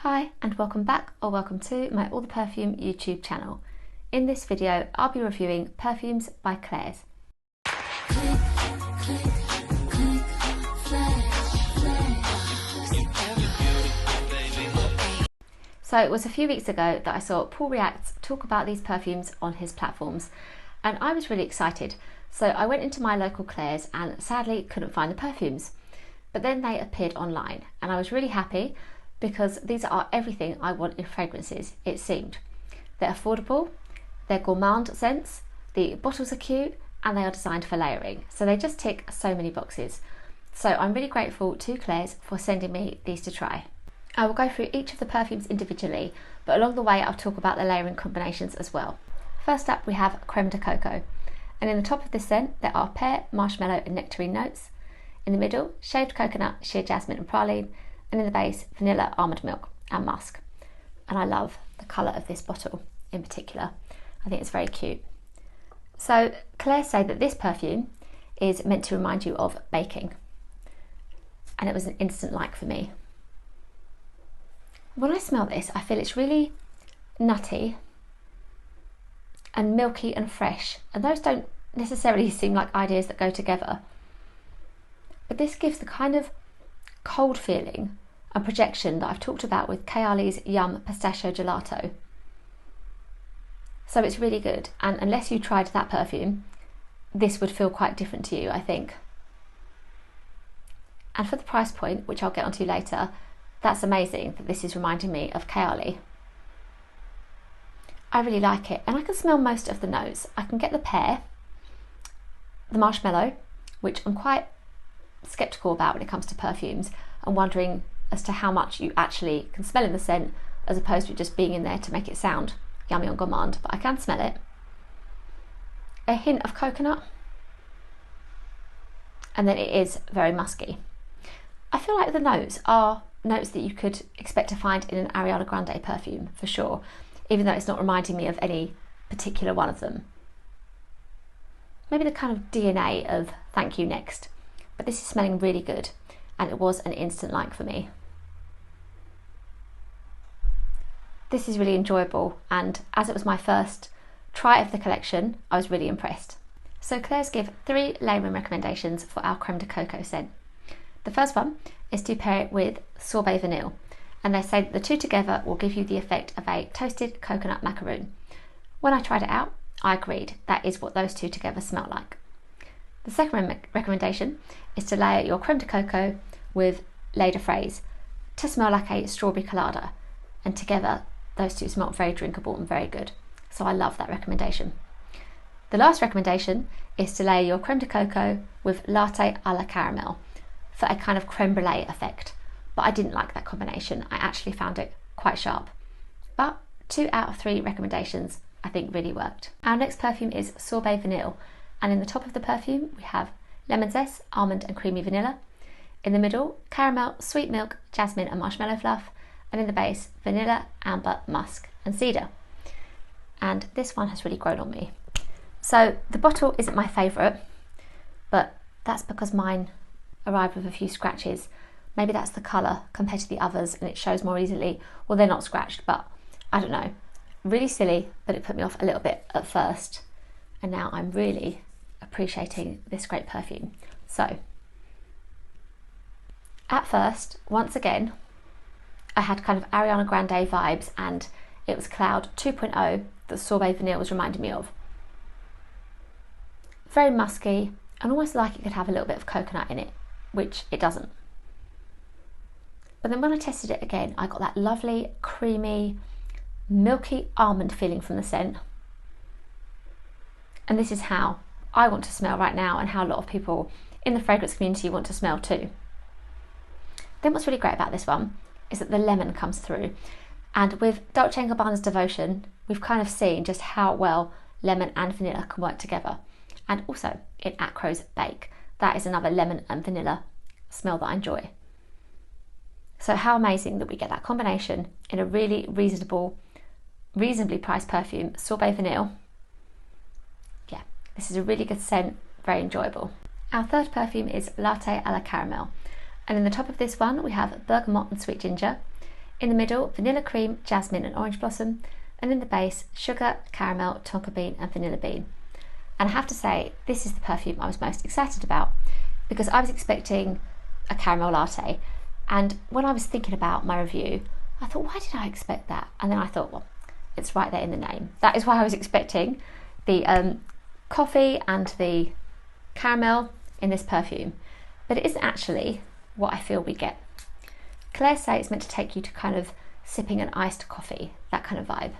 Hi and welcome back or welcome to my All the Perfume YouTube channel. In this video I'll be reviewing Perfumes by Claire's. So it was a few weeks ago that I saw Paul Reacts talk about these perfumes on his platforms and I was really excited. So I went into my local Claire's and sadly couldn't find the perfumes. But then they appeared online and I was really happy because these are everything I want in fragrances, it seemed. They're affordable, they're gourmand scents, the bottles are cute, and they are designed for layering. So they just tick so many boxes. So I'm really grateful to Claire's for sending me these to try. I will go through each of the perfumes individually, but along the way I'll talk about the layering combinations as well. First up we have Crème de Coco, and in the top of this scent there are pear, marshmallow and nectarine notes. In the middle, shaved coconut, sheer jasmine and praline, and in the base, vanilla, almond milk and musk. And I love the colour of this bottle in particular. I think it's very cute. So Claire said that this perfume is meant to remind you of baking, and it was an instant like for me. When I smell this, I feel it's really nutty and milky and fresh, and those don't necessarily seem like ideas that go together. But this gives the kind of cold feeling and projection that I've talked about with Kayali's Yum Pistachio Gelato. So it's really good, and unless you tried that perfume, this would feel quite different to you, I think. And for the price point, which I'll get onto later, that's amazing that this is reminding me of Kayali. I really like it, and I can smell most of the notes. I can get the pear, the marshmallow, which I'm quite skeptical about when it comes to perfumes and wondering as to how much you actually can smell in the scent as opposed to just being in there to make it sound yummy on gourmand, but I can smell it. A hint of coconut, and then it is very musky. I feel like the notes are notes that you could expect to find in an Ariana Grande perfume for sure, even though it's not reminding me of any particular one of them. Maybe the kind of DNA of Thank You Next, but this is smelling really good and it was an instant like for me. This is really enjoyable, and as it was my first try of the collection, I was really impressed. So Claire's give 3 layering recommendations for our Crème de Coco scent. The first one is to pair it with Sorbet Vanille, and they say that the two together will give you the effect of a toasted coconut macaroon. When I tried it out, I agreed that is what those two together smell like. The second recommendation is to layer your Crème de Coco with Lait de Fraise to smell like a strawberry colada, and together those two smell very drinkable and very good. So I love that recommendation. The last recommendation is to layer your Crème de Coco with Latte à la caramel for a kind of creme brulee effect, but I didn't like that combination. I actually found it quite sharp. But 2 out of 3 recommendations I think really worked. Our next perfume is Sorbet Vanille, and in the top of the perfume we have lemon zest, almond and creamy vanilla. In the middle, caramel, sweet milk, jasmine and marshmallow fluff, and in the base, vanilla, amber, musk and cedar. And this one has really grown on me. So the bottle isn't my favourite, but that's because mine arrived with a few scratches. Maybe that's the colour compared to the others and it shows more easily. Well, they're not scratched, but I don't know. Really silly, but it put me off a little bit at first. And now I'm really appreciating this great perfume. So, at first, once again, I had kind of Ariana Grande vibes, and it was Cloud 2.0 that Sorbet Vanille was reminding me of. Very musky, and almost like it could have a little bit of coconut in it, which it doesn't. But then when I tested it again, I got that lovely, creamy, milky almond feeling from the scent. And this is how I want to smell right now, and how a lot of people in the fragrance community want to smell too. Then what's really great about this one is that the lemon comes through, and with Dolce & Gabbana's Devotion we've kind of seen just how well lemon and vanilla can work together, and also in Akro's Bake, that is another lemon and vanilla smell that I enjoy. So how amazing that we get that combination in a really reasonably priced perfume, Sorbet Vanille. Yeah, this is a really good scent, very enjoyable. Our third perfume is Latte à la Caramel, and in the top of this one we have bergamot and sweet ginger. In the middle, vanilla cream, jasmine and orange blossom, and in the base, sugar, caramel, tonka bean and vanilla bean. And I have to say, this is the perfume I was most excited about because I was expecting a caramel latte, and when I was thinking about my review, I thought, why did I expect that? And then I thought, well, it's right there in the name. That is why I was expecting the coffee and the caramel in this perfume, but it isn't actually what I feel we get. Claire say it's meant to take you to kind of sipping an iced coffee, that kind of vibe.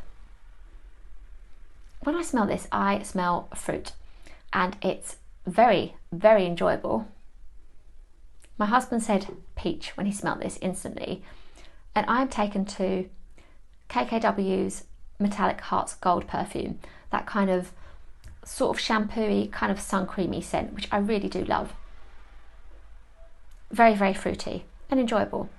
When I smell this, I smell fruit, and it's very, very enjoyable. My husband said peach when he smelled this instantly, and I'm taken to KKW's Metallic Hearts Gold perfume, that kind of sort of shampoo-y, kind of sun creamy scent, which I really do love. Very, very fruity and enjoyable.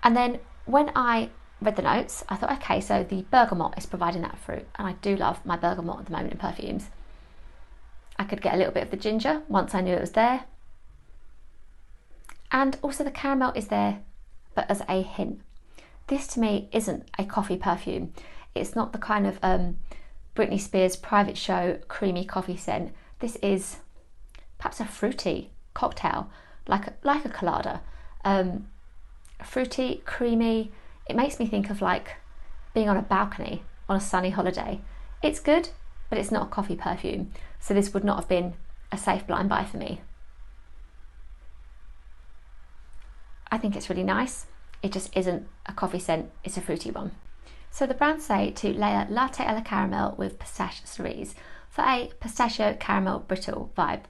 And then when I read the notes, I thought, okay, so the bergamot is providing that fruit, and I do love my bergamot at the moment in perfumes. I could get a little bit of the ginger once I knew it was there. And also the caramel is there, but as a hint. This to me isn't a coffee perfume. It's not the kind of Britney Spears private show creamy coffee scent. This is perhaps a fruity cocktail, like a colada. Fruity, creamy. It makes me think of like being on a balcony on a sunny holiday. It's good, but it's not a coffee perfume. So this would not have been a safe blind buy for me. I think it's really nice. It just isn't a coffee scent, it's a fruity one. So the brands say to layer Latte à la caramel with Pistache Cerise for a pistachio caramel brittle vibe.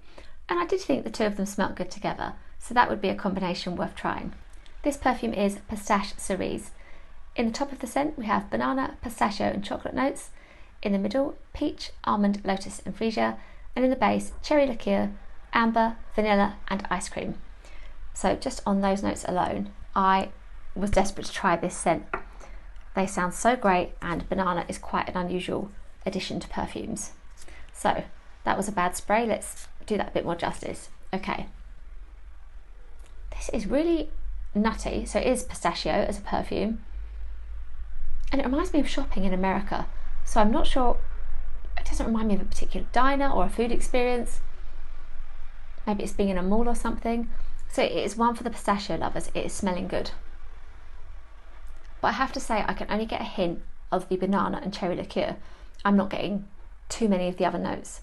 And I did think the two of them smelt good together, so that would be a combination worth trying. This perfume is Pistache Cerise. In the top of the scent we have banana, pistachio and chocolate notes. In the middle, peach, almond, lotus and freesia. And in the base, cherry liqueur, amber, vanilla and ice cream. So just on those notes alone, I was desperate to try this scent. They sound so great, and banana is quite an unusual addition to perfumes. So that was a bad spray. Let's do that a bit more justice. Okay. This is really nutty. So it is pistachio as a perfume. And it reminds me of shopping in America. So I'm not sure, it doesn't remind me of a particular diner or a food experience. Maybe it's being in a mall or something. So it is one for the pistachio lovers. It is smelling good. But I have to say, I can only get a hint of the banana and cherry liqueur. I'm not getting too many of the other notes.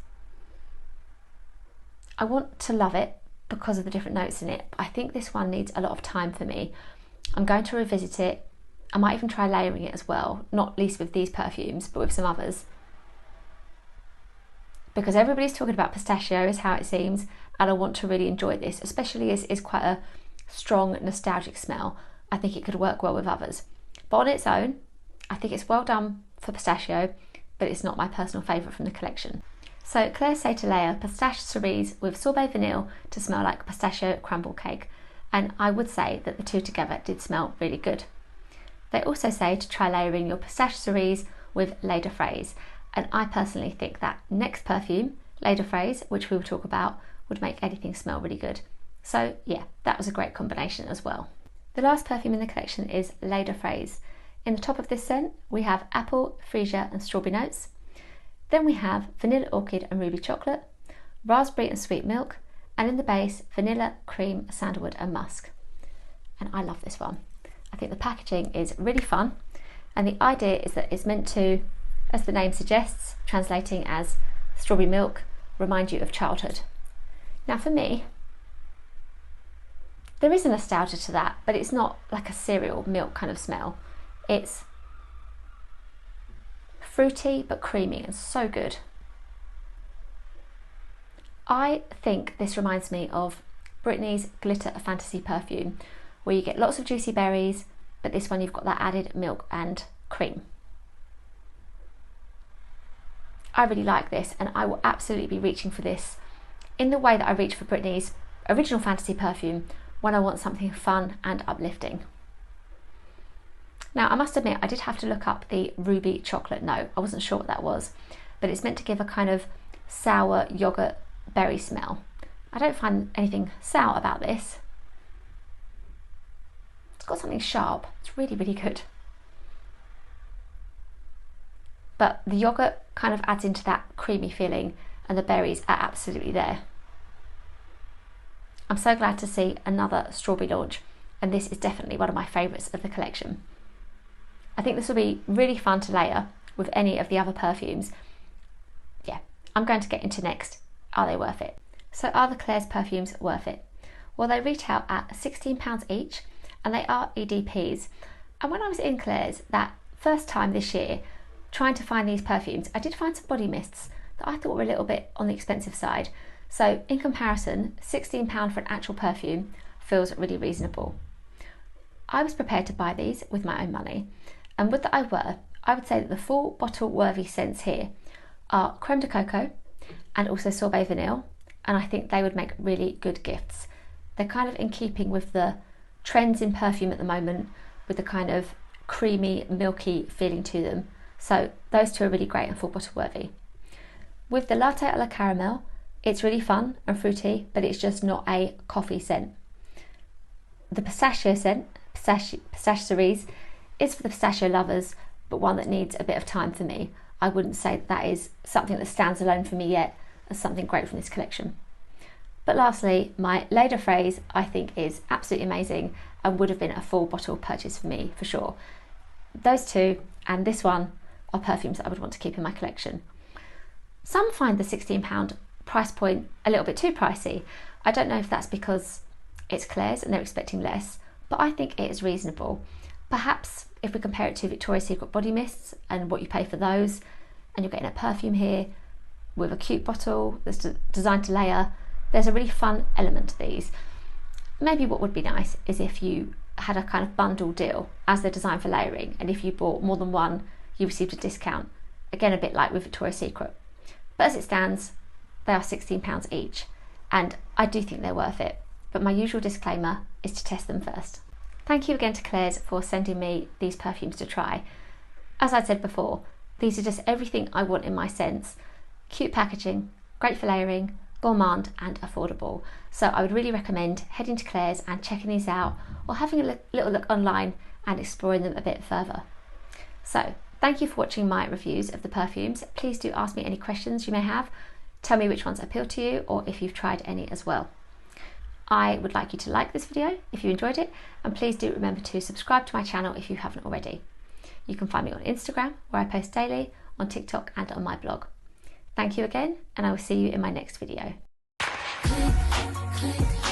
I want to love it because of the different notes in it, but I think this one needs a lot of time for me. I'm going to revisit it. I might even try layering it as well, not least with these perfumes, but with some others. Because everybody's talking about pistachio is how it seems, and I want to really enjoy this, especially as it's quite a strong nostalgic smell. I think it could work well with others. But on its own, I think it's well done for pistachio, but it's not my personal favourite from the collection. So Claire say to layer Pistache Cerise with Sorbet Vanille to smell like pistachio crumble cake, and I would say that the two together did smell really good. They also say to try layering your Pistache Cerise with Lait de Fraise, and I personally think that next perfume, Lait de Fraise, which we will talk about, would make anything smell really good. So yeah, that was a great combination as well. The last perfume in the collection is Lait de Fraise. In the top of this scent, we have apple, freesia and strawberry notes. Then we have vanilla orchid and ruby chocolate, raspberry and sweet milk, and in the base, vanilla, cream, sandalwood and musk. And I love this one. I think the packaging is really fun, and the idea is that it's meant to, as the name suggests, translating as strawberry milk, remind you of childhood. Now for me, there is a nostalgia to that, but it's not like a cereal milk kind of smell. It's fruity but creamy and so good. I think this reminds me of Britney's Glitter Fantasy perfume, where you get lots of juicy berries, but this one you've got that added milk and cream. I really like this, and I will absolutely be reaching for this in the way that I reach for Britney's original Fantasy perfume when I want something fun and uplifting. Now, I must admit, I did have to look up the ruby chocolate note. I wasn't sure what that was, but it's meant to give a kind of sour yogurt berry smell. I don't find anything sour about this. It's got something sharp. It's really, really good. but the yogurt kind of adds into that creamy feeling and the berries are absolutely there. I'm so glad to see another strawberry launch, and this is definitely one of my favourites of the collection. I think this will be really fun to layer with any of the other perfumes. Yeah, I'm going to get into next. Are they worth it? So are the Claire's perfumes worth it? Well, they retail at £16 each and they are EDPs. And when I was in Claire's that first time this year, trying to find these perfumes, I did find some body mists that I thought were a little bit on the expensive side. So in comparison, £16 for an actual perfume feels really reasonable. I was prepared to buy these with my own money, and would that I were, I would say that the full bottle worthy scents here are Crème de Coco and also Sorbet Vanille, and I think they would make really good gifts. They're kind of in keeping with the trends in perfume at the moment, with the kind of creamy, milky feeling to them. So those two are really great and full bottle worthy. With the Latte à la Caramel, it's really fun and fruity, but it's just not a coffee scent. The Pistachio scent, Pistache Cerise, is for the pistachio lovers, but one that needs a bit of time for me. I wouldn't say that is something that stands alone for me yet as something great from this collection. But lastly, my Lait de Fraise I think is absolutely amazing and would have been a full bottle purchase for me for sure. Those two and this one are perfumes that I would want to keep in my collection. Some find the £16 price point a little bit too pricey. I don't know if that's because it's Claire's and they're expecting less, but I think it is reasonable. Perhaps if we compare it to Victoria's Secret body mists and what you pay for those, and you're getting a perfume here with a cute bottle that's designed to layer, there's a really fun element to these. Maybe what would be nice is if you had a kind of bundle deal as they're designed for layering, and if you bought more than one, you received a discount. Again, a bit like with Victoria's Secret. But as it stands, they are £16 each, and I do think they're worth it. But my usual disclaimer is to test them first. Thank you again to Claire's for sending me these perfumes to try. As I said before, these are just everything I want in my scents. Cute packaging, great for layering, gourmand and affordable. So I would really recommend heading to Claire's and checking these out, or having a little look online and exploring them a bit further. So thank you for watching my reviews of the perfumes. Please do ask me any questions you may have. Tell me which ones appeal to you, or if you've tried any as well. I would like you to like this video if you enjoyed it, and please do remember to subscribe to my channel if you haven't already. You can find me on Instagram, where I post daily, on TikTok and on my blog. Thank you again, and I will see you in my next video. Click, click.